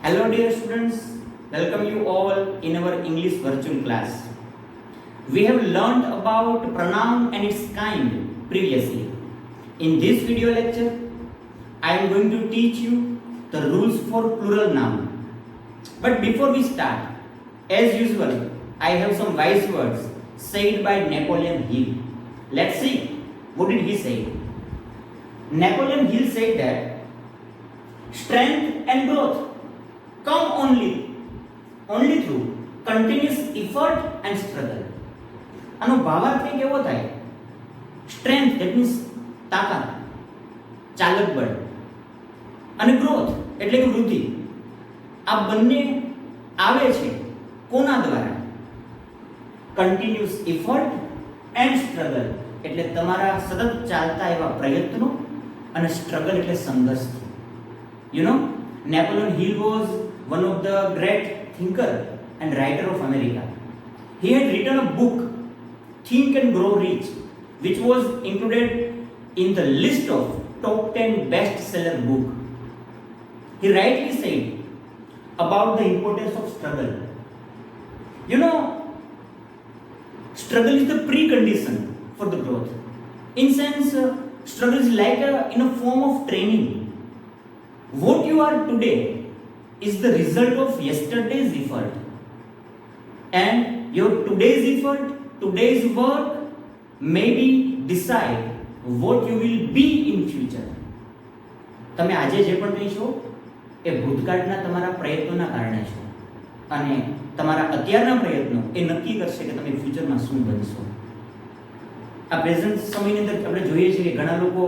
Hello dear students, welcome you all in our English virtual class. We have learned about pronoun and its kind previously. In this video lecture, I am going to teach you the rules for plural noun. But before we start, as usual, I have some wise words said by Napoleon Hill. Let's see, what did he say? Napoleon Hill said that strength and growth come only through continuous effort and struggle. આનો ભાવાર્થ કંઈક એવો થાય, strength that means તાકાત, ચાલક બળ, અને growth એટલે કે વૃદ્ધિ. આ બંને આવે છે કોના દ્વારા? કન્ટિન્યુઅસ એફર્ટ એન્ડ સ્ટ્રગલ એટલે તમારા સતત ચાલતા એવા પ્રયત્નો, અને સ્ટ્રગલ એટલે સંઘર્ષ. You know, Napoleon Hill was one of the great thinker and writer of America. He had written a book, Think and Grow Rich, which was included in the list of top 10 bestseller book. He rightly said about the importance of struggle. You know, struggle is the precondition for the growth. In sense, struggle is like in a form of training. What you are today is the result of yesterday's effort, and your today's effort, today's work maybe decide what you will be in future. તમે આજે જે પણ કંઈ છો એ ભૂતકાળના તમારા પ્રયત્નોના કારણે છો, અને તમારા અત્યારના પ્રયત્નો એ નક્કી કરશે કે તમે ફ્યુચરમાં શું બનશો. આ પ્રેઝન્ટ સમયની અંદર આપણે જોઈએ છીએ કે ઘણા લોકો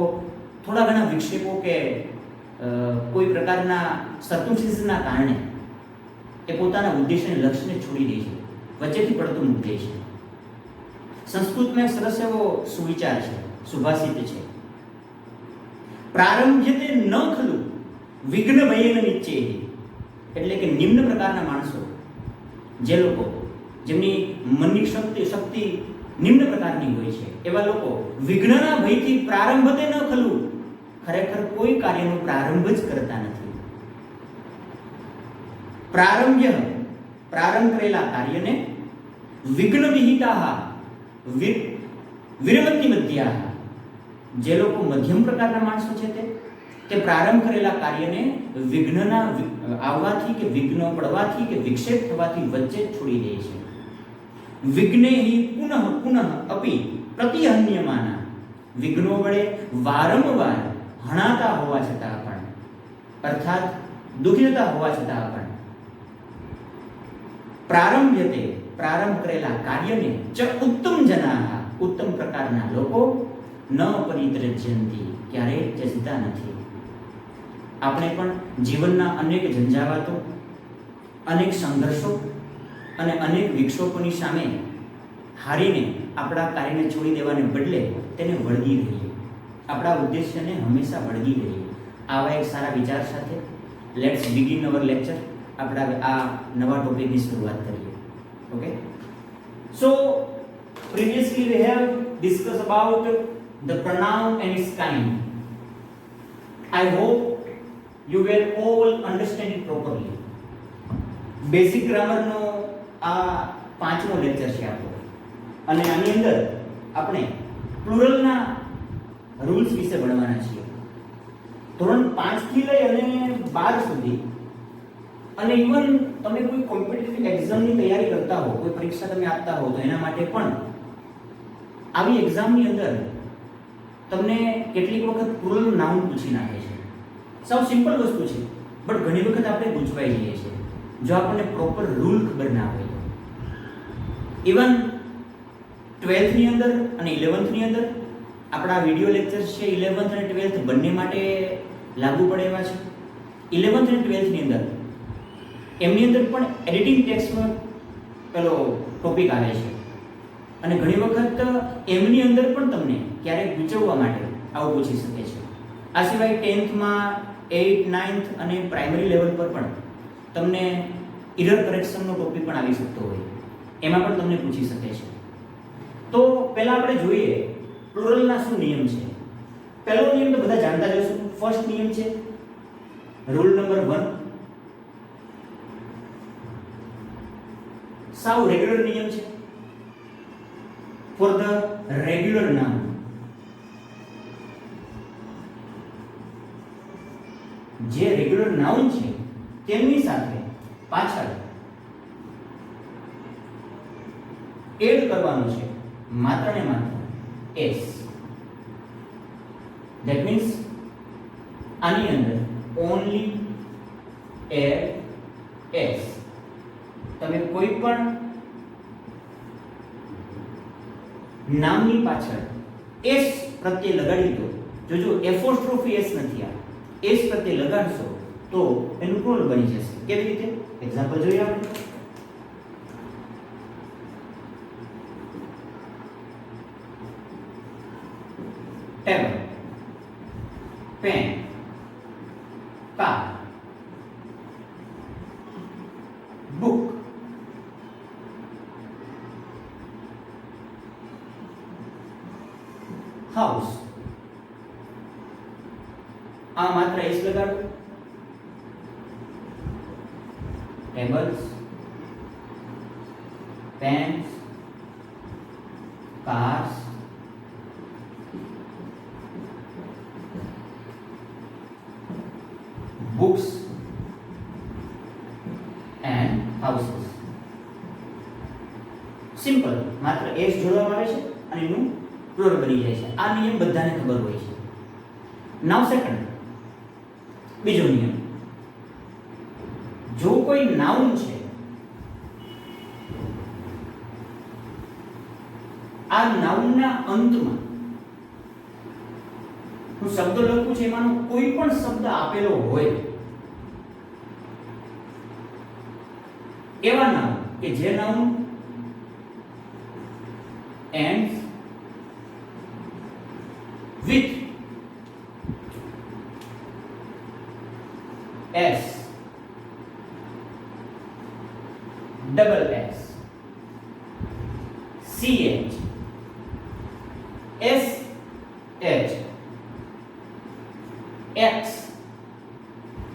થોડા ઘણા વિક્ષેપો કે કોઈ પ્રકારના સર્કમસ્ટન્સીસના કારણે એ પોતાના ઉદ્દેશ્યને લક્ષ્યને છોડી દે છે, વચ્ચેથી પડતું મૂકી દે છે. સંસ્કૃતમાં એક સરસ એવો સુવિચાર છે, સુભાષિત છે, પ્રારંભ્યતે ન ખલું વિઘ્ન ભયેન નિશ્ચયે. એટલે કે નિમ્ન પ્રકારના માણસો, જે લોકો જેમની મનની શક્તિ નિમ્ન પ્રકારની હોય છે, એવા લોકો વિઘ્નના ભયથી પ્રારંભતે ન ખલું, ખરેખર કોઈ કાર્યનો પ્રારંભ જ કરતા નથી. પ્રારંભ કરેલા કાર્યને વિઘ્ન વિહિતાઃ વિરમતિ મધ્યાઃ. જે લોકો મધ્યમ પ્રકારના માણસો છે તે પ્રારંભ કરેલા કાર્યને વિઘ્નના આવવાથી કે વિઘ્ન પડવાથી કે વિક્ષેપ થવાથી વચ્ચે જ છોડી દે છે. વિઘ્નેહિ પુનઃ પુનઃ અપી પ્રતિહન્યમાના. વિઘ્નો વડે વારંવાર હણાતા હોવા છતાં પણ, અર્થાત દુઃખિતતા હોવા છતાં પણ, પ્રારંભ કરેલા કાર્યને ચ ઉત્તમ જનાઃ, ઉત્તમ પ્રકારના લોકો ન પરિત્યજ્યંતિ, ક્યારેય ત્યજતા નથી. આપણે પણ જીવનના અનેક ઝંઝાવાતો, અનેક સંઘર્ષો અને અનેક વિક્ષોભોની સામે હારીને આપણા કાર્યને છોડી દેવાને બદલે તેને વળગી રહીએ, આપણા ઉદ્દેશ્યને હંમેશા વળગી રહીએ. આવા એક સારા વિચાર સાથે લેટ્સ બિગિન અવર લેક્ચર. આપણે આ નવા ટોપિકની શરૂઆત કરીએ. Okay, so previously we have discuss about the pronoun and its kind. I hope you will all understand it properly. Basic ગ્રામરનો આ પાંચમો લેક્ચર છે આપણો, અને આની અંદર આપણે પ્લુરલના રૂલ્સ વિશે ભણવાના છીએ. ધોરણ 5 થી લઈ અને 12 સુધી, અને ઇવન તમે કોઈ કોમ્પિટિટિવ એક્ઝામની તૈયારી કરતા હો, કોઈ પરીક્ષા તમે આપતા હો, તો એના માટે પણ આવી એક્ઝામની અંદર તમને કેટલીક વખત પ્લુરલ નાઉન પૂછી નાખે છે. સાવ સિમ્પલ વસ્તુ છે, બટ ઘણી વખત આપણે ગૂંચવાઈ જઈએ છીએ જો આપણને પ્રોપર રૂલ ખબર ના હોય તો. ઇવન 12th ની અંદર અને 11th ની અંદર આપણા વિડિયો લેક્ચર્સ છે 11th અને 12th બંને માટે લાગુ પડે એવા છે. 11th અને 12th ની અંદર એમની અંદર પણ એડિટિંગ ટેક્સ્ટનો પેલો ટોપિક આવે છે, અને ઘણી વખત એમની અંદર પણ તમને ક્યારેક ગૂંચવવા માટે આવું પૂછી શકે છે. આ સિવાય 10th માં 8th 9th અને પ્રાઇમરી લેવલ પર પણ તમને ઇરર કરેક્શનનો ટોપિક પણ આવી શકતો હોય, એમાં પણ તમને પૂછી શકે છે. તો પહેલા આપણે જોઈએ પ્લુરલના શું નિયમ છે. પહેલો નિયમ તો બધા જાણતા જ હશો. ફર્સ્ટ નિયમ છે રૂલ નંબર 1, સાવ રેગ્યુલર નિયમ છે. ફોર ધ રેગ્યુલર નાઉન, જે રેગ્યુલર નાઉન છે તેમની સાથે પાછળ એડ કરવાનું છે માત્ર ને માત્ર s. That means આની અંદર only add s. તમે કોઈ પણ નામની પાછળ s પ્રત્યે લગાડી દો. જોજો એપોસ્ટ્રોફી s નથી, આ s પ્રત્યે લગાડશો તો એનું પ્લુરલ બની જશે. કેવી રીતે? એક્ઝામ્પલ જોઈએ આપણે. Table, pen, car, book, house. આ માત્ર એસ લગાડો. Tables, pens, cars, books and houses. Simple, માત્ર s જોડવામાં આવે છે અને એનું પ્લુરલ બની જાય છે. આ નિયમ બધાને ખબર હોય છે. નાઉ સેકન્ડ, બીજો નિયમ, જો કોઈ નાઉન છે, આ નાઉનના અંતમાં હું શબ્દ લખું છું, એમાંનો કોઈ પણ શબ્દ આપેલો હોય, એવા નાઉન કે જે noun ends with s, double s, ch, s, h, x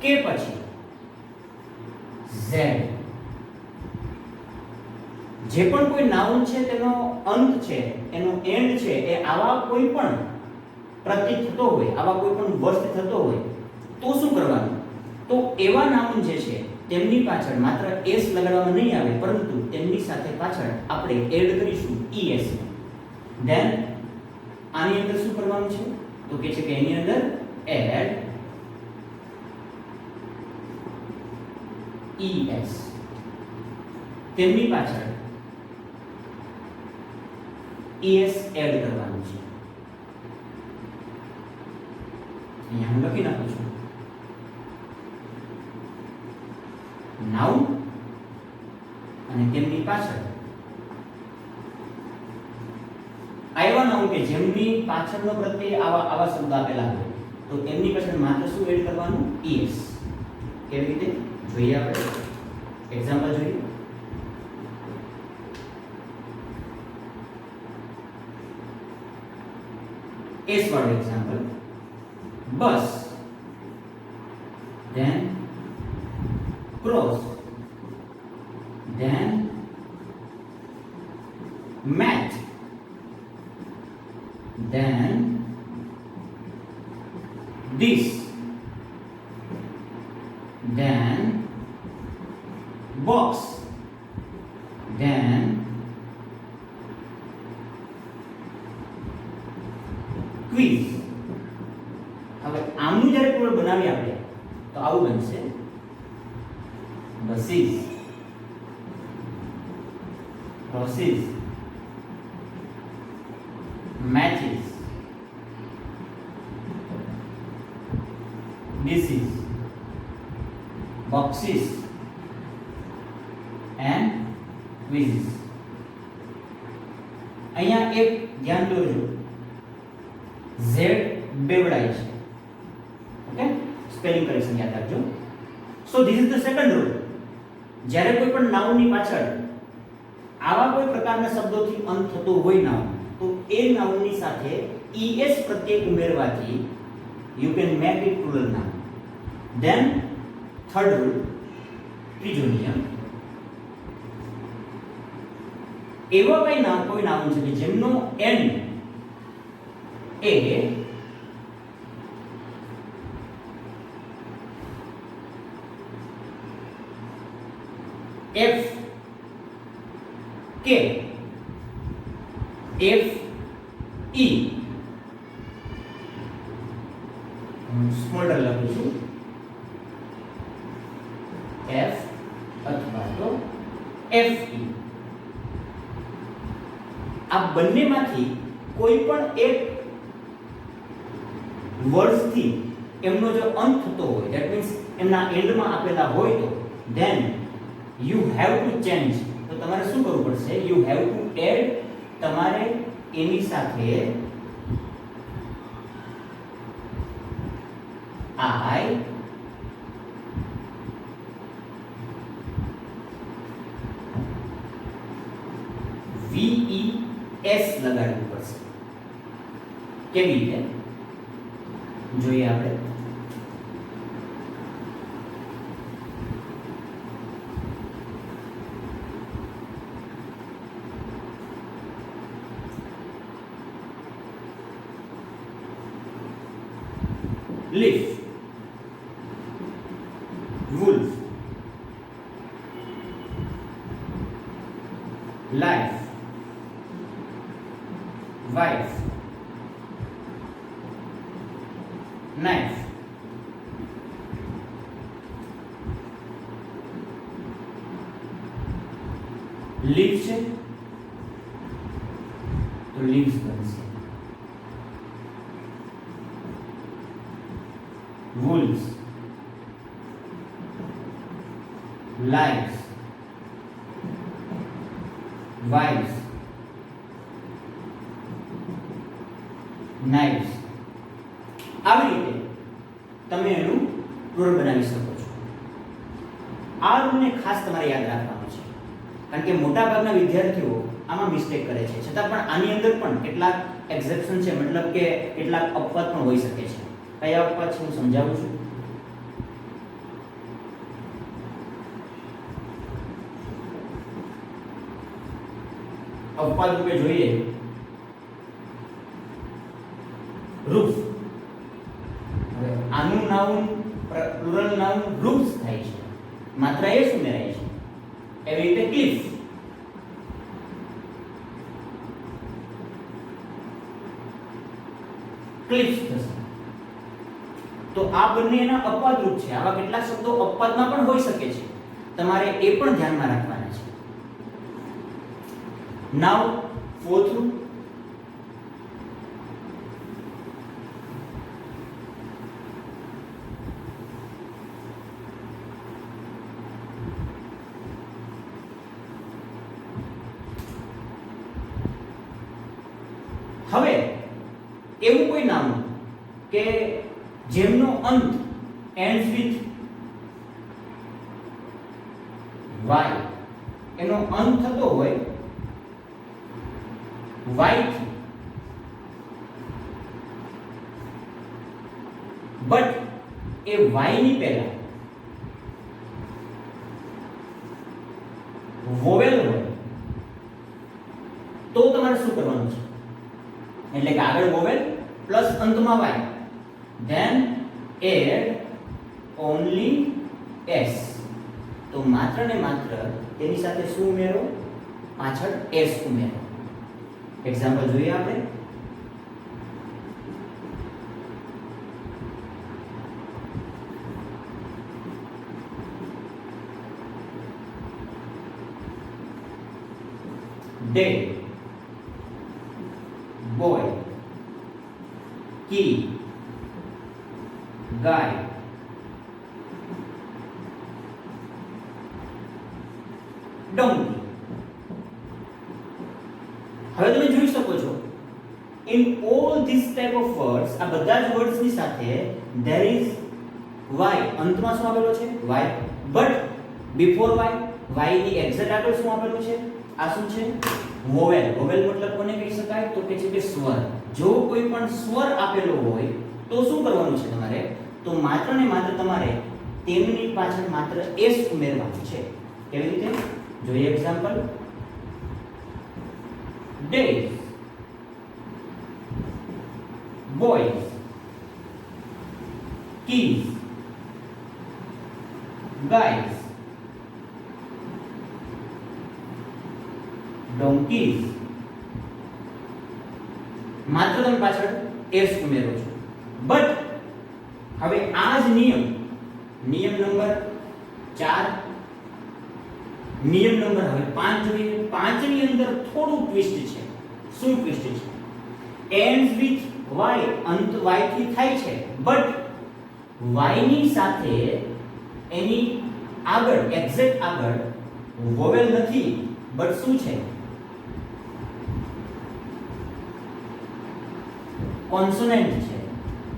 કે પછી z, જે પણ કોઈ નાઉન છે તેનો અંત છે, એનો એન્ડ છે, એ આવા કોઈ પણ પ્રતીક થતો હોય, આવા કોઈ પણ વર્ડ થતો હોય તો શું કરવાનું? તો એવા નાઉન જે છે તેમની પાછળ માત્ર s લગાડવામાં નહીં આવે, પરંતુ તેમની સાથે પાછળ આપણે એડ કરીશું es. ધેન આની અંદર શું કરવાનું છે? તો કે છે કે એની અંદર add es. તેમની પાછળ es એડ કરવાનું છે. અહીંયા હું લખી નાખું છું. નાઉન અને તેમની પાછળ આવા નાઉન કે જેમની પાછળનો પ્રત્યય આવા શબ્દ આપેલા હોય તો તેમની પાછળ માત્ર શું એડ કરવાનું? es. કેવી રીતે જોઈએ આપણે? એક્ઝામ્પલ જોઈએ. s વાળું example, bus, then cross, then mat, then this, then box, then quiz. હવે આમનું જ્યારે પ્લુરલ બનાવીએ આપણે તો આવું બનશે: buses, crosses, matches, dishes, boxes and quizzes. અહીંયા એક ધ્યાન દોરજો, z બેવડાય છે. ઓકે, સ્પેલિંગ કરેક્શન યાદ રાખજો. So this is the second rule. જ્યારે કોઈ પણ નાઉનની પાછળ આવા કોઈ પ્રકારના શબ્દોથી અંત થતો હોય નાઉન, તો એ નાઉનની સાથે es પ્રત્યય ઉમેરવાથી you can make it plural noun. Then third rule, ત્રીજો નિયમ, એવા કોઈ નાઉન છે કે જેમનો એન્ડ એ એફ કે એફ ઈ સ્મોલર લખું છું એફ અથવા તો એફ ઈ આ બંનેમાંથી કોઈ પણ એક વર્ડ્સથી એમનો જો અંત થતો હોય ધેટ મીન્સ એમના એન્ડમાં આપેલા હોય તો then you have to change તો તમારે શું કરવું પડશે યુ હેવ ટુ એડ તમારે એની સાથે આઈ VES લગાડવું પડશે કેવી રીતે જોઈએ આપણે leaf wolf life wife knife leaf છે તો leaves બનશે wolves lives wives knives આવી રીતે તમે એનું રૂલ બનાવી શકો છો આ રૂલને ખાસ તમારે યાદ રાખવાનો છે કારણ કે મોટાભાગના વિદ્યાર્થીઓ આમાં મિસ્ટેક કરે છે છતાં પણ આની અંદર પણ કેટલાક એક્સેપ્શન છે મતલબ કે કેટલાક અપવાદ પણ હોઈ શકે છે કયા અપવાદ છે હું સમજાવું છું અપવાદ રૂપે જોઈએ રૂફ હવે આનું નાઉન પ્લુરલ નાઉન રૂફ્સ થાય છે માત્ર એ ઉમેરાય છે એવી રીતે ક્લિફ ક્લિફ્સ થશે તો આ બંને એના અપવાદ રૂપ છે આવા કેટલાક શબ્દો અપવાદમાં પણ હોઈ શકે છે તમારે એ પણ ધ્યાનમાં રાખવાના છે નાઉ fourth rule હવે એવું કોઈ નામ કે જેમનો અંત ends with y એનો અંત થતો હોય y થી બટ એ y ની પહેલા વોવેલ હોય તો તમારે શું કરવાનું છે એટલે કે આગળ વોવેલ પ્લસ અંતમાં y then add only s તો માત્ર ને માત્ર તેની સાથે શું ઉમેરો પાછળ s ઉમેરો એક્ઝામ્પલ જોઈએ આપણે day boy key guy donkey હવે તમે જોઈ શકો છો in all these type of words આ બધા જ વર્ડ્સ ની સાથે there is y અંતમાં શું આવેલો છે y but before y ની એક્ઝેક્ટ આગળ શું આવેલું છે આ શું છે વોવેલ વોવેલ મતલબ કોને કહી શકાય તો કે છે કે સ્વર જો કોઈ પણ સ્વર આપેલો હોય તો શું કરવાનું છે તમારે તો માત્ર ને માત્ર તમારે તેમની પાછળ માત્ર s ઉમેરવાનું છે કેવી રીતે જોઈએ example days, boys, keys, guys, donkeys. માત્ર તમે પાછળ એસ ઉમેરો છો. બટ હવે આ જ નિયમ નંબર 4, નિયમ નંબર હવે 5 જોઈએ. 5 ની અંદર થોડું ટ્વિસ્ટ છે. શું ટ્વિસ્ટ છે? ends with y, અંત y થી થાય છે, બટ y ની સાથે એની આગળ એક્ઝેક્ટ આગળ વોવેલ નથી, બટ શું છે? કોન્સોનન્ટ છે.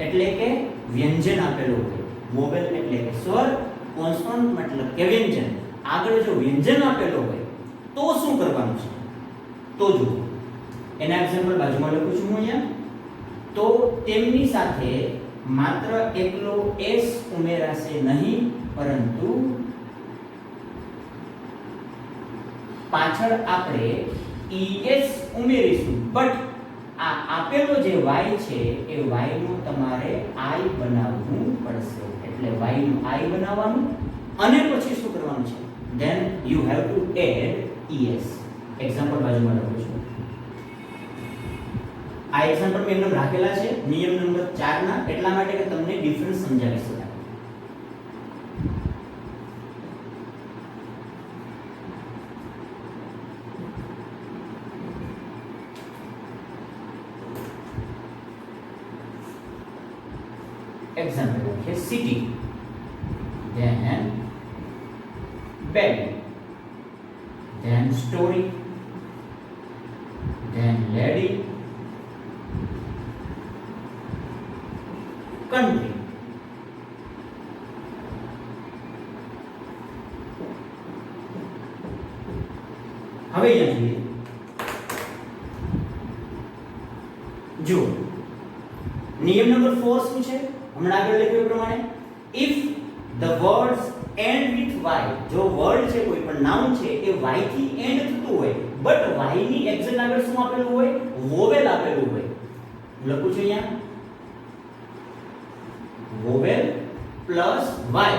એટલે કે વ્યંજન આપેલું હોય. વોવેલ એટલે કે સ્વર, કોન્સોનન્ટ મતલબ કે વ્યંજન. આગળ જો વ્યંજન આપેલું હોય તો શું કરવાનું છે? તો જુઓ, એના એક્ઝામ્પલ બાજુમાં લખું છું હું અહીંયા. તો તેમની સાથે માત્ર એકલો s ઉમેરાશે નહીં, પરંતુ પાછળ આપણે es ઉમેરીશું. બટ આ આપેલો જે y છે એ y નું તમારે i બનાવવું પડશે. એટલે y નું i બનાવવાનું અને પછી શું કરવાનું છે? then you have to add es. Example બાજુમાં લખું છું. આ એક્ઝામ્પલ મેં એમને રાખેલા છે નિયમ નંબર 4 ના, એટલા માટે કે તમને ડિફરન્સ સમજાવી શકાય. एग्जाम्पल है city, then bed, then story, then lady, country. હવે અહીંયા જોઈએ, જો નિયમ નંબર 4 શું છે? હમણાં આગળ લખ્યું એ પ્રમાણે if the words end with y, જો વર્ડ છે કોઈ પણ નાઉન છે એ y થી એન્ડ થતું હોય, બટ y ની એક્ઝેક્ટ આગળ શું આપેલું હોય? વોવેલ આપેલું હોય. લખું છું અહીંયા વોવેલ પ્લસ y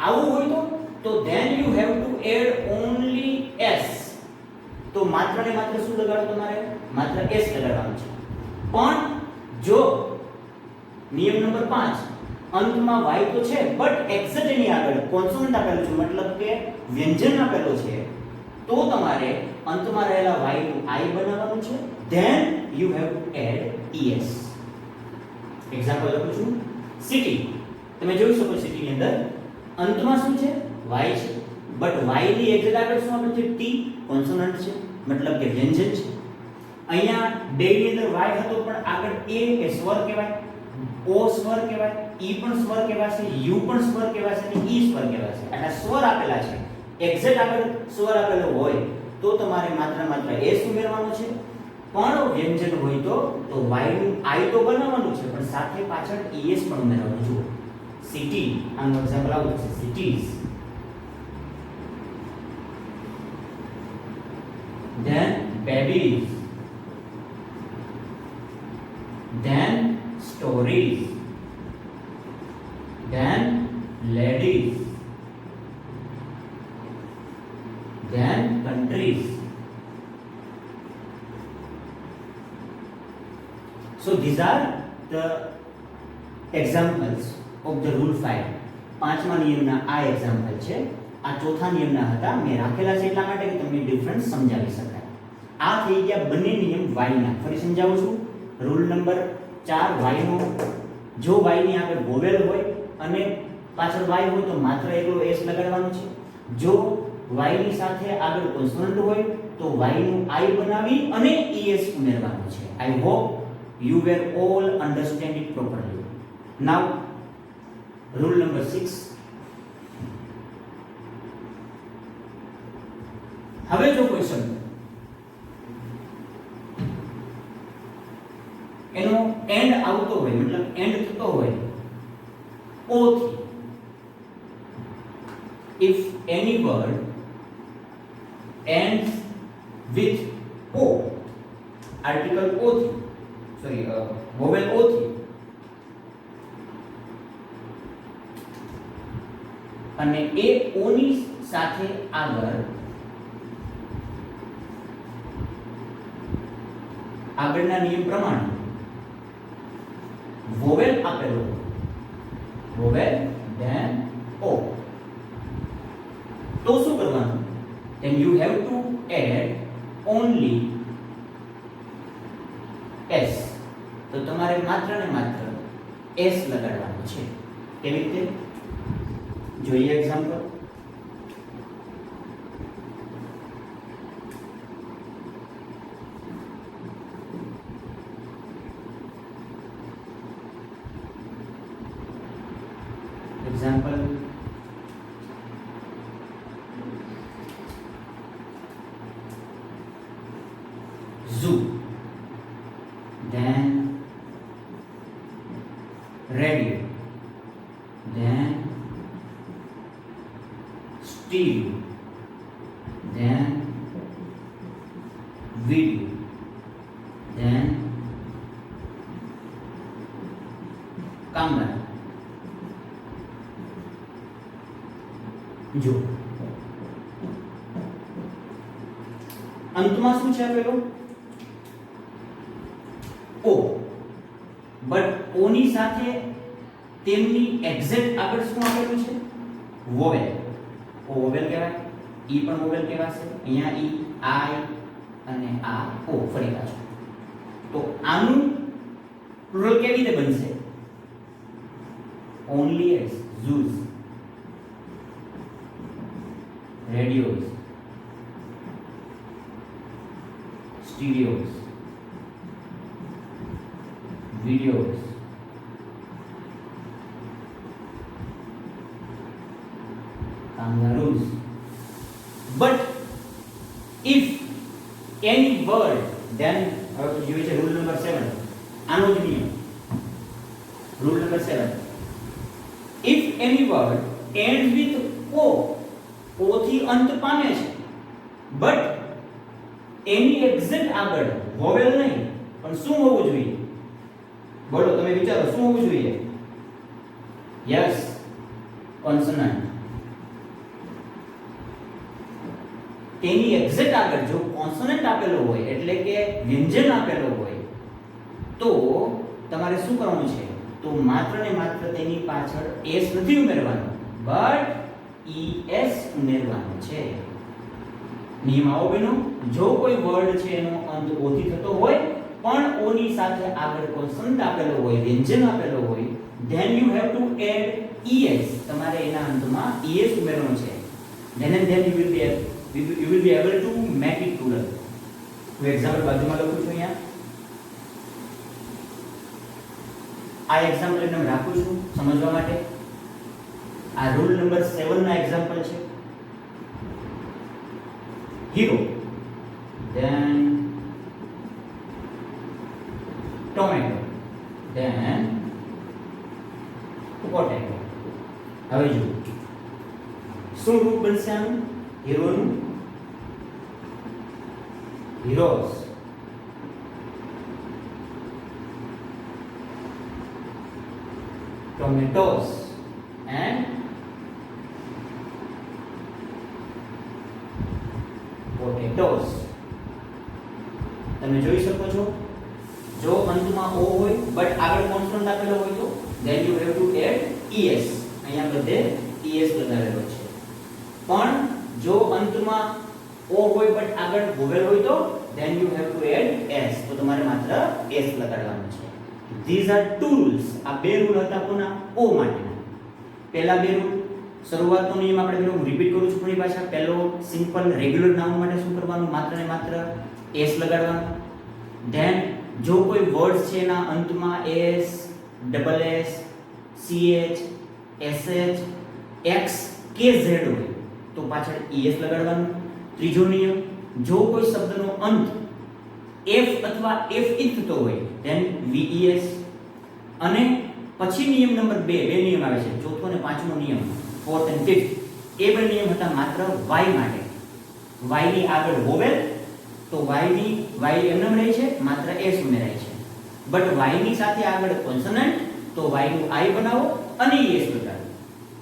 આવું હોય તો then you have to add only s. તો માત્ર ને માત્ર શું લગાડો? તમારે માત્ર s લગાડવાનું છે. પણ જો નિયમ નંબર 5 અંતમાં y તો છે, બટ એક્ઝેક્ટ એની આગળ કોન્સોનન્ટ આપેલું છે, મતલબ કે વ્યંજન આપેલો છે, તો તમારે અંતમાં રહેલા y નું i બનાવવાનું છે. then you have to add es. Example લખું છું સિટી. તમે જોઈ શકો સિટી ની અંદર અંતમાં શું છે? y છે, બટ y ની એક્ઝેક્ટ આગળ શું આપેલું છે? t, કોન્સોનન્ટ છે, મતલબ કે વ્યંજન છે. અહીંયા ડે ની અંદર y હતો, પણ આગળ a એ સ્વર કહેવાય, o સ્વર કહેવાય, e પણ સ્વર કહેવાશે, u પણ સ્વર કહેવાશે અને e સ્વર કહેવાશે. આટલા સ્વર આપેલા છે. એક્ઝેક્ટ આગળ સ્વર આપેલો હોય તો તમારે માત્ર s ઉમેરવાનો છે. પણ વ્યંજન હોય તો y નું i તો બનાવવાનું છે, પણ સાથે પાછળ es પણ ઉમેરવાનું. જુઓ સિટી, આનું એક્ઝામ્પલ આવું છે cities, then babies, then stories, then ladies, then countries. So these are the examples of the rule 5. પાંચમા નિયમના આ એક્ઝામ્પલ છે. આ ચોથા નિયમના હતા, મેં રાખેલા છે એટલા માટે કે તમને ડિફરન્સ સમજાવી શકાય. આ થઈ ગયા બંને નિયમ y ના. ફરી સમજાવું છું. રૂલ નંબર 4 y નો, જો y ની આગળ વોવેલ હોય અને પાછળ y હોય તો માત્ર એકલો s લગાડવાનું છે. જો y ની સાથે આગળ કોન્સોનન્ટ હોય તો y નું i બનાવી અને es ઉમેરવાનું છે. I hope you were all understand it properly. Now rule number 6. હવે જો કોઈ શબ્દ એનો એન્ડ આવતો હોય, મતલબ એન્ડ થતો હોય o થી, if any word ends with o, article O થી સોરી વોવેલ ઓ થી અને એ ઓ ની સાથે આગળના નિયમ પ્રમાણે વોવેલ આપેલો વોવેલ ધેન ઓ તો શું કરવાનું then you have to add only s તો તમારે માત્ર ને માત્ર s લગાડવાનું છે કેવી રીતે જોઈએ example zoo then radio then stereo then video then camera જો અંતમાં શું છે આપેલું ઓ બટ ઓ ની સાથે તેમની એક્ઝેક્ટ આગળ શું આપેલું છે વોવેલ ઓ વોવેલ કહેવાય ઈ પણ વોવેલ કહેવાશે અહીંયા ઈ આઈ અને આ ઓ ફરી પાછું તો આનું પ્લુરલ કેવી રીતે બનશે only S zoos radios stereos videos kangaroos but if any word then you will rule number 7 આનો જ નિયમ rule number 7 if any word ends with o o થી અંત પામે છે બટ એની એક્ઝેક્ટ આગળ વોવેલ નહીં પણ શું હોવું જોઈએ બોલો તમે વિચારો શું હોવું જોઈએ યસ કોન્સોનન્ટ તેની એક્ઝેક્ટ આગળ જો કોન્સોનન્ટ આપેલો હોય એટલે કે વ્યંજન આપેલો હોય તો તમારે શું કરવાનું છે તો માત્ર ને માત્ર તેની પાછળ s નથી ઉમેરવાનો બટ es ઉમેરવાનો છે નિયમ આવો બનો જો કોઈ વર્ડ છે એનો અંત o થી થતો હોય પણ o ની સાથે આગળ કોન્સોનન્ટ આપેલો હોય વ્યંજન આપેલો હોય then you have to add es તમારે એના અંતમાં es ઉમેરવાનો છે then and then you will be able to make it plural હું એક્ઝામ્પલ બાજુમાં લખું છું અહીંયા આ એક્ઝામ્પલ એમને રાખું છું સમજવા માટે આ રૂલ નંબર 7 ના એક્ઝામ્પલ છે hero then tomato then potato હવે જો શું રૂપ બનશે આનું હીરોનું heroes tomatoes and potatoes તમે જોઈ શકો છો જો અંતમાં o હોય બટ આગળ કોન્સ્ટન્ટ આપેલો હોય તો then you have to add es અહીંયા બધે es લગાવેલો છે પણ જો અંતમાં o હોય બટ આગળ વોવેલ હોય તો then you have to add s તો તમારે માત્ર s લગાડવાનું છે these are two rules આ બે રૂલ હતા કોના o માટેના પહેલા બે રૂલ શરૂઆતનો નિયમ આપણે પેલો હું રિપીટ કરું છું ફરી પાછા પહેલો સિમ્પલ રેગ્યુલર નાઉન માટે શું કરવાનું માત્ર ને માત્ર s લગાડવાનું then જો કોઈ વર્ડ છે એના અંતમાં s double s ch sh x કે z હોય તો પાછળ es લગાડવાનું ત્રીજો નિયમ જો કોઈ શબ્દનો અંત f અથવા f ઈ થતો હોય then ves અને પછી નિયમ નંબર 2 બે નિયમ આવે છે ચોથો અને પાંચમો નિયમ fourth and fifth એ બે નિયમ હતા માત્ર y માટે y ની આગળ વોવેલ તો y એમને રહે છે, માત્ર s ઉમેરાય છે. બટ y ની સાથે આગળ કોન્સોનન્ટ, તો y નું I બનાવો અને s બતાવો.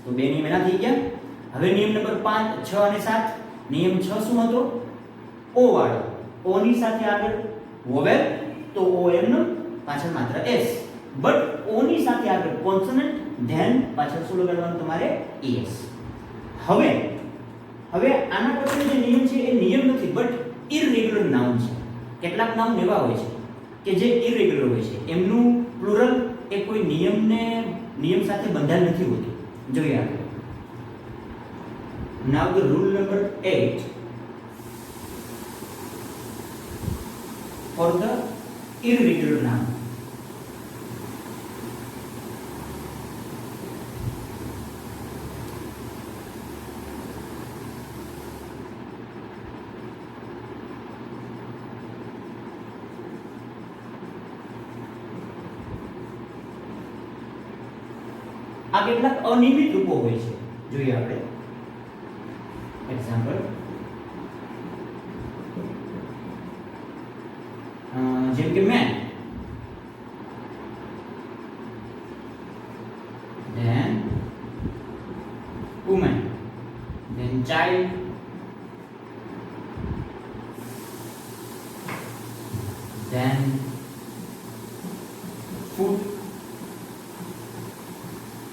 તો બે નિયમ એના થઈ ગયા. હવે નિયમ નંબર 5, 6 અને 7. નિયમ 6 શું હતો? o વાળો. o ની સાથે આગળ વોવેલ, તો o એમનો, પાછળ માત્ર s. બટ o ની સાથે આગળ કોન્સોનન્ટ, ધેન પાછળ શું લગાડવાનું તમારે? es. હવે આના પછી જે નિયમ છે એ નિયમ નથી, બટ ઇરરેગ્યુલર નાઉન છે. કેટલાક નાઉન એવા હોય છે કે જે ઇરરેગ્યુલર હોય છે, એમનું પ્લુરલ એ કોઈ નિયમ સાથે બંધાયેલ નથી હોતું. જોઈએ આપણે. Now the rule number 8 for the irregular noun. આ કેટલાક અનિયમિત રૂપો હોય છે. જોઈએ આપણે. એક્ઝામ્પલ, જેમ કે main, then woman, then child, then food,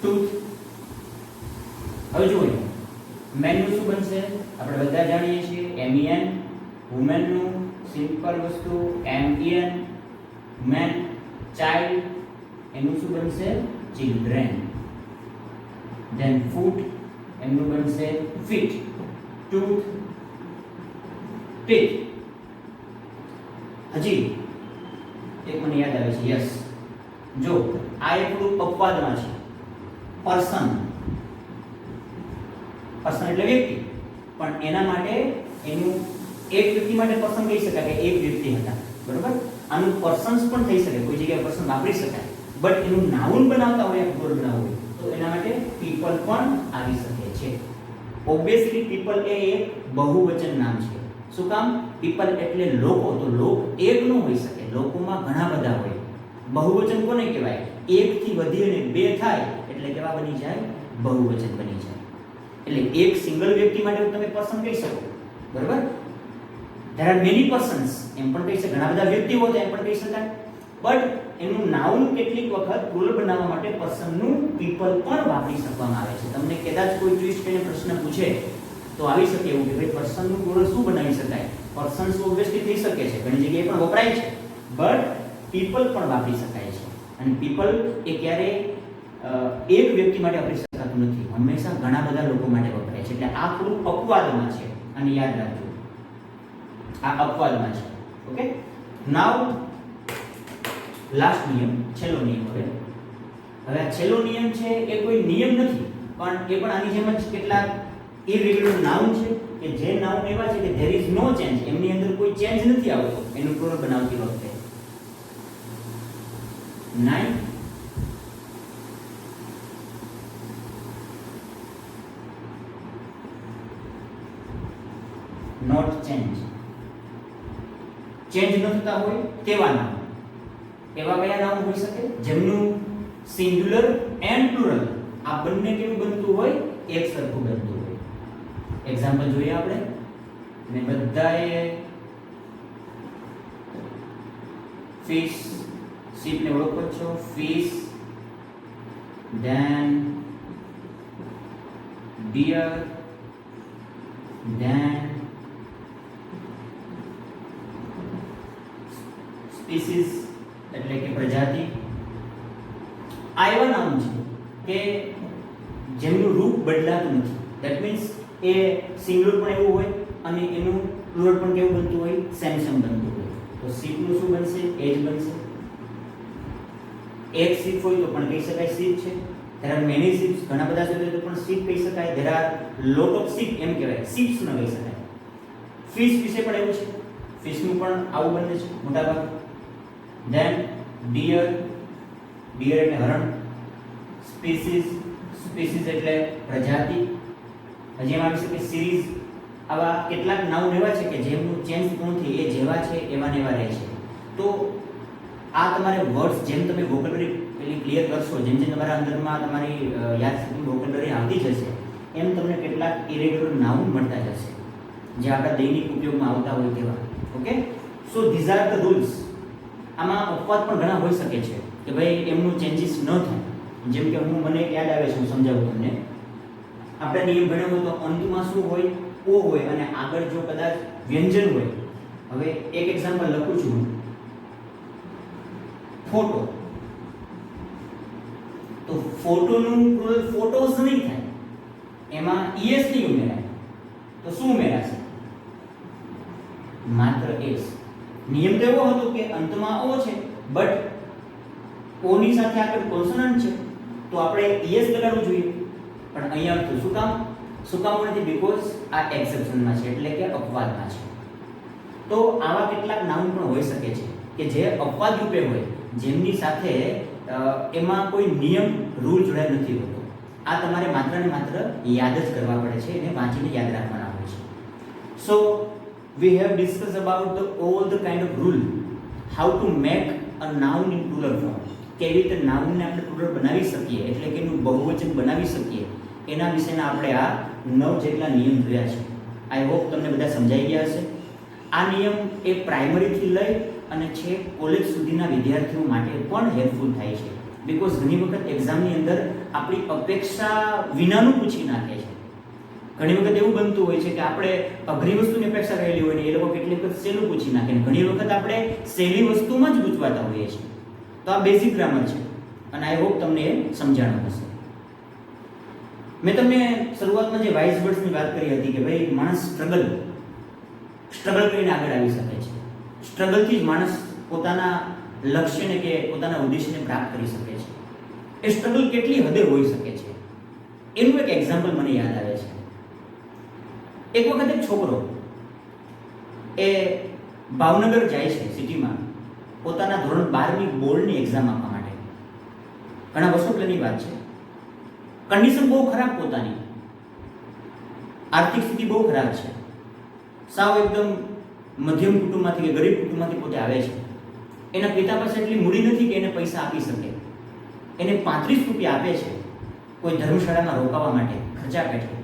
tooth. હવે જોઈએ મેન નું શું બનશે? આપણે બધા જાણીએ છીએ MEN. વુમેન નું સિમ્પલ વસ્તુ MEN, મેન. ચાઇલ્ડ એનું શું બનશે? ચિલ્ડ્રન. ધેન ફૂટ એનું બનશે ફીટ. Tooth, teeth. હજી એક મને યાદ આવે છે. યસ, જો આ એક રૂપ અપવાદમાં છે. પર્સન એટલે વ્યક્તિ, પણ એના માટે એનું એક વ્યક્તિ માટે પર્સન કહી શકાય કે એક વ્યક્તિ હતા, બરોબર? આનું પર્સન્સ પણ થઈ શકે, કોઈ જગ્યાએ પર્સન વાપરી શકાય, બટ એનું નાઉન બનાવતા હોય, પ્લુરલ બનાવવું હોય તો એના માટે પીપલ પણ આવી શકે છે. ઓબ્વિયસલી પીપલ એ એક બહુવચન નામ છે. શું કામ? પીપલ એટલે લોકો, તો લોક એક ન હોઈ શકે, લોકોમાં ઘણા બધા હોય. બહુવચન કોને કહેવાય? એક થી વધી અને બે થાય એટલે કેવા બની જાય? બહુવચન બની જાય. એટલે એક સિંગલ વ્યક્તિ માટે તમે પર્સન કહી શકો, બરાબર? there are many persons એમ પણ કહી શકાય, ઘણા બધા વ્યક્તિઓ હોય એમ પણ કહી શકાય. બટ એનું નાઉન કેટલીક વખત પ્લુરલ બનાવવા માટે પર્સનનું પીપલ પણ વાપરી શકવામાં આવે છે. તમને કદાચ કોઈ ટ્વિસ્ટ કરીને પ્રશ્ન પૂછે તો આવી શકે એવું કે ભાઈ પર્સનનું પ્લુરલ શું બનાવી શકાય? પર્સન્સ ઓબ્વિયસલી થઈ શકે છે, ઘણી જગ્યાએ પણ વપરાય છે, બટ પીપલ પણ વાપરી શકાય છે. અને પીપલ એ ક્યારેય એક વ્યક્તિ માટે વાપરી શકાતું નથી, હંમેશા ઘણા બધા લોકો માટે વપરાય છે. એટલે આ થોડું અપવાદમાં છે, અને યાદ રાખજો આ અપવાદમાં છે. ઓકે, નાઉ લાસ્ટ નિયમ, છેલ્લો નિયમ. હવે આ છેલ્લો નિયમ છે એ કોઈ નિયમ નથી, પણ એ પણ આની જેમ જ કેટલાક ઇરરેગ્યુલર નાઉન છે કે જે નાઉન એવા છે કે there is no change, એમની અંદર કોઈ ચેન્જ નથી આવતો એનું પ્લુરલ બનાવતી વખતે. 9 not change, ચેન્જ ન થતા હોય તેવા નામ. એવા કયા નામ હોઈ શકે? જેમનું સિંગ્યુલર એન્ડ પ્લુરલ આ બંને કેવું બનતું હોય? એક સરખું બનતું હોય. એક્ઝામ્પલ જોઈએ આપણે, ને બધાએ ફિશ, શીપ ને ઓળખો છો? Fish, then deer, then species એટલે કે પ્રજાતિ. આ એવા નામ છે કે જેમનું રૂપ બદલાતું નથી. ધેટ મીન્સ એ સિંગ્યુલર પણ એવું હોય અને એનું પ્લુરલ પણ કેવું બનતું હોય? સેમ બનતું હોય. તો શીપનું શું બનશે? એ જ બનશે. એક શીપ હોય તો પણ કહી શકાય શીપ છે. there are many ships, ઘણા બધા છે તો પણ શીપ કહી શકાય. there are lot of sheep એમ કહેવાય, શીપ્સ ન કહી શકાય. ફિશ વિશે પણ એવું છે, ફિશનું પણ આવું બને છે મોટા ભાગ. ધેન ડિયર, ડિયર એટલે હરણ. સ્પીસીસ, સ્પીસીસ એટલે પ્રજાતિ. હજી એમ આવી શકે સિરીઝ, આવા કેટલાક નાઉન એવા છે કે જેમનું ચેન્જ કોણ થઈ એ જેવા છે એવા ને એવા રહે છે. તો આ તમારે વર્ડ્સ જેમ તમે વોકેબલરી પેલી ક્લિયર કરશો, જેમ જેમ તમારા અંદરમાં તમારી યાદશક્તિ વોકેબલરી આવતી જશે, એમ તમને કેટલાક ઇરેગ્યુલર નાઉન મળતા જશે જે આપણા દૈનિક ઉપયોગમાં આવતા હોય તેવા. Okay, so these are the rules. આમાં અપવાદ પણ ઘણા હોઈ શકે છે કે ભાઈ એમનું ચેન્જીસ ન થાય. જેમ કે મને યાદ આવે છે, હું સમજાવું તમને. આપણે નિયમ ભણ્યો હોય તો અંતમાં શું હોય? ઓ હોય, અને આગળ જો કદાચ વ્યંજન હોય. હવે એક એક્ઝામ્પલ લખું છું, ફોટો. તો ફોટોનું પ્લુરલ ફોટોસ નહીં થાય, એમાં es નહીં ઉમેરાય. તો શું ઉમેરાશે? માત્ર એસ. નિયમ તો એવો હતો કે અંતમાં ઓ છે, બટ ઓ ની સાથે આગળ કોન્સોનન્ટ છે, તો આપણે es લગાડવું જોઈએ. પણ અહીંયા તો શું કામ નથી? બીકોઝ આ એક્સેપ્શનમાં છે, એટલે કે અપવાદમાં છે. તો આવા કેટલાક નાઉન પણ હોઈ શકે છે કે જે અપવાદ રૂપે હોય, જેમની સાથે એમાં કોઈ નિયમ રૂલ જોડાયેલ નથી હોતો. આ તમારે માત્ર ને માત્ર યાદ જ કરવા પડે છે, એને વાંચીને યાદ રાખવાના હોય છે. સો we have discussed about all the kind of rule how to make a noun in plural form. કેવી રીતે નાઉનને આપણે પ્લુરલ બનાવી શકીએ, એટલે કે એનું બહુવચન બનાવી શકીએ, એના વિશેના આપણે આ 9 જેટલા નિયમ જોયા છે. આઈ હોપ તમને બધા સમજાઈ ગયા હશે. આ નિયમ એ પ્રાઇમરીથી લઈ અને છેક કોલેજ સુધીના વિદ્યાર્થીઓ માટે પણ હેલ્પફુલ થાય છે. બીકોઝ ઘણી વખત એક્ઝામની અંદર આપણી અપેક્ષા વિનાનું પૂછી નાખે છે. ઘણી વખત એવું બનતું હોય છે કે આપણે અઘરી વસ્તુની અપેક્ષા કરેલી હોય ને એ લોકો કેટલીક વખત સહેલું પૂછી નાખે, ઘણી વખત આપણે સહેલી વસ્તુમાં જ ગૂંચવાતા હોઈએ છીએ. તો આ બેઝિક ગ્રામર છે અને આઈ હોપ તમને એ સમજાણું હશે. મેં તમને શરૂઆતમાં જે વાઇઝ વર્ડ્સની વાત કરી હતી કે ભાઈ માણસ સ્ટ્રગલ કરીને આગળ આવી શકે છે. સ્ટ્રગલથી જ માણસ પોતાના લક્ષ્યને કે પોતાના ઉદ્દેશ્યને પ્રાપ્ત કરી શકે છે. એ સ્ટ્રગલ કેટલી હદે હોઈ શકે છે એનું એક એક્ઝામ્પલ મને યાદ આવે છે. એક વખત એક છોકરો એ ભાવનગર જાય છે સિટીમાં પોતાના ધોરણ 12ની બોર્ડની એક્ઝામ આપવા માટે. ઘણા વર્ષો પહેલાની વાત છે. કન્ડિશન બહુ ખરાબ, પોતાની આર્થિક સ્થિતિ બહુ ખરાબ છે. સાવ એકદમ મધ્યમ કુટુંબમાંથી કે ગરીબ કુટુંબમાંથી પોતે આવે છે. એના પિતા પાસે એટલી મૂડી નથી કે એને પૈસા આપી શકે. એને 35 રૂપિયા આપે છે કોઈ ધર્મશાળામાં રોકાવા માટે ખર્ચા પેટે.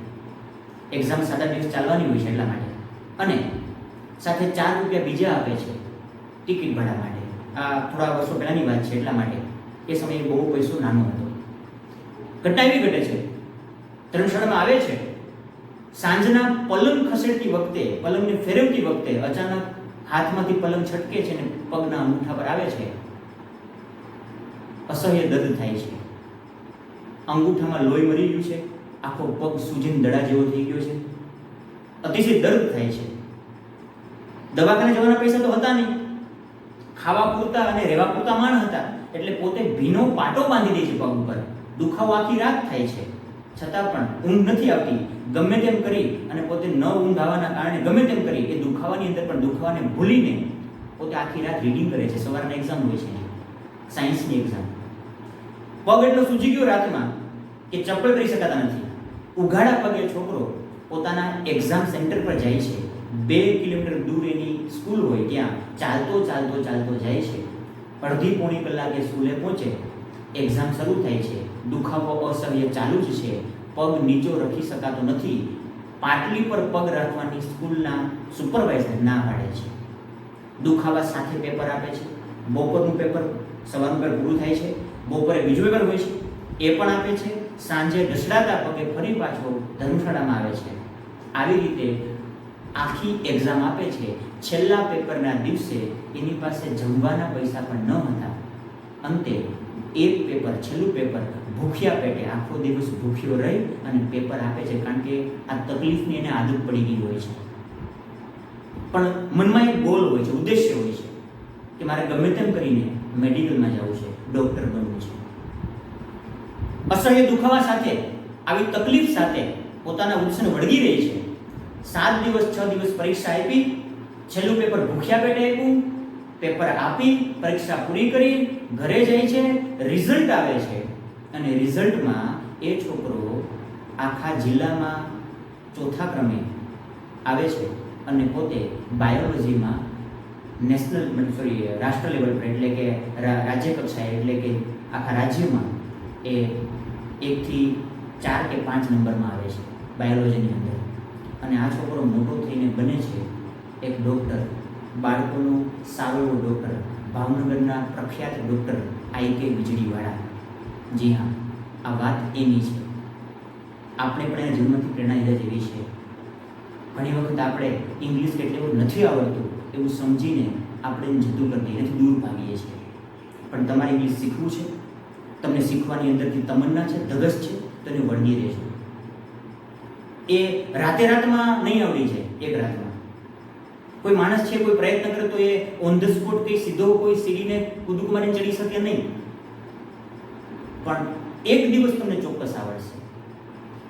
એક્ઝામ 7 દિવસ ચાલવાની હોય છે એટલા માટે, અને સાથે 4 રૂપિયા બીજા આપે છે ટિકિટ ભાડા માટે. આ થોડા વર્ષો પહેલાની વાત છે એટલા માટે. એ સમયે બહુ પૈસો નાનો હતો. ઘટના એવી ઘટે છે, ધર્મશાળામાં આવે છે, સાંજના પલંગ ખસેડતી વખતે, પલંગને ફેરવતી વખતે અચાનક હાથમાંથી પલંગ છટકે છે અને પગના અંગૂઠા પર આવે છે. અસહ્ય દર્દ થાય છે. અંગૂઠામાં લોહી મરી ગયું છે, આખો પગ સૂજીને દડા જેવો થઈ ગયો છે, અતિશય દર્દ થાય છે. દવાખાને જવાના પૈસા તો હતા નહીં, ખાવા પૂરતા અને રહેવા પૂરતા માણ હતા, એટલે પોતે ભીનો પાટો બાંધી દે છે પગ ઉપર. દુખાવો આખી રાત થાય છે, છતાં પણ ઊંઘ નથી આવતી. ગમે તેમ કરી અને પોતે ન ઊંઘ આવવાના કારણે ગમે તેમ કરી એ દુખાવાની અંદર પણ દુખાવાને ભૂલીને પોતે આખી રાત રીડિંગ કરે છે. સવારના એક્ઝામ હોય છે, સાયન્સની એક્ઝામ. પગ એટલો સૂજી ગયો રાતમાં કે ચપ્પલ કરી શકાતા નથી. ઉઘાડા પગે છોકરો પોતાના એક્ઝામ સેન્ટર પર જાય છે. 2 કિલોમીટર દૂર એની સ્કૂલ હોય, ત્યાં ચાલતો જાય છે. અડધી પોણી કલાકે સ્કૂલે પહોંચે. એક્ઝામ શરૂ થાય છે. દુખાવો અસહ્ય ચાલુ જ છે. પગ નીચો રાખી શકાતો નથી. પાટલી પર પગ રાખવાની સ્કૂલના સુપરવાઇઝર ના પાડે છે. દુખાવા સાથે પેપર આપે છે. બપોરનું પેપર, સવારનું પેપર પૂરું થાય છે, બપોરે બીજું પેપર હોય છે, એ પણ આપે છે. સાંજે ઢસડાતા પગે ફરી પાછો ધર્મશાળામાં આવે છે. આવી રીતે આખી એક્ઝામ આપે છે. છેલ્લા પેપરના દિવસે એની પાસે જમવાના પૈસા પણ ન હતા. અંતે એક પેપર, છેલ્લું પેપર, ભૂખ્યા પેટે આખો દિવસ ભૂખ્યો રહી અને પેપર આપે છે, કારણ કે આ તકલીફની એને આદત પડી ગઈ હોય છે. પણ મનમાં એક ગોલ હોય છે, ઉદ્દેશ્ય હોય છે કે મારે ગમે તેમ કરીને મેડિકલમાં જવું છે, ડૉક્ટર બનવું છે. અસહ્ય દુખાવા સાથે, આવી તકલીફ સાથે પોતાના ઉત્સાહને વળગી રહી છે. 7 દિવસ 6 દિવસ પરીક્ષા આપી, છેલ્લું પેપર ભૂખ્યા પેટે આપ્યું, પેપર આપી પરીક્ષા પૂરી કરી ઘરે જાય છે. રિઝલ્ટ આવે છે અને રિઝલ્ટમાં એ છોકરો આખા જિલ્લામાં 4થા ક્રમે આવે છે અને પોતે બાયોલોજીમાં રાષ્ટ્ર લેવલ પર એટલે કે રાજ્ય કક્ષાએ એટલે કે આખા રાજ્યમાં એ 1 થી 4 કે 5 નંબરમાં આવે છે બાયોલોજીની અંદર. અને આ છોકરો મોટો થઈને બને છે એક ડૉક્ટર, બાળકોનું સારો એવો ડૉક્ટર, ભાવનગરના પ્રખ્યાત ડૉક્ટર IK વીજળીવાળા. જી હા, આ વાત એની છે. આપણે પણ એના જીવનમાંથી પ્રેરણા લીધા જેવી છે. ઘણી વખત આપણે ઇંગ્લિશ કેટલું નથી આવડતું એવું સમજીને આપણે એને જતું કરી દઈએ, એનાથી દૂર ભાગીએ છીએ. પણ તમારે ઇંગ્લિશ શીખવું છે, તમને શીખવાની અંદરથી તમન્ના છે, ધગશ છે, તો એને વળગી રહેજો. એ રાતમાં નહીં આવડી જાય, એક રાતમાં. કોઈ માણસ છે, કોઈ પ્રયત્ન કરે તો એ ઓન ધ સ્પોટ કંઈ સીધો કોઈ સીડીને કૂદકું મારીને ચડી શકે નહીં. પણ એક દિવસ તમને ચોક્કસ આવડશે.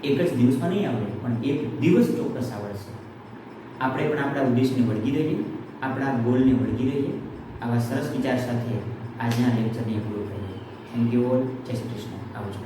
એક જ દિવસમાં નહીં આવડે, પણ એક દિવસ ચોક્કસ આવડશે. આપણે પણ આપણા ઉદ્દેશને વળગી રહીએ, આપણા ગોલને વળગી રહીએ. આવા સરસ વિચાર સાથે આજના લેક્ચરને પૂરું કરીએ. Thank you all. જય શ્રી કૃષ્ણ. આવજો.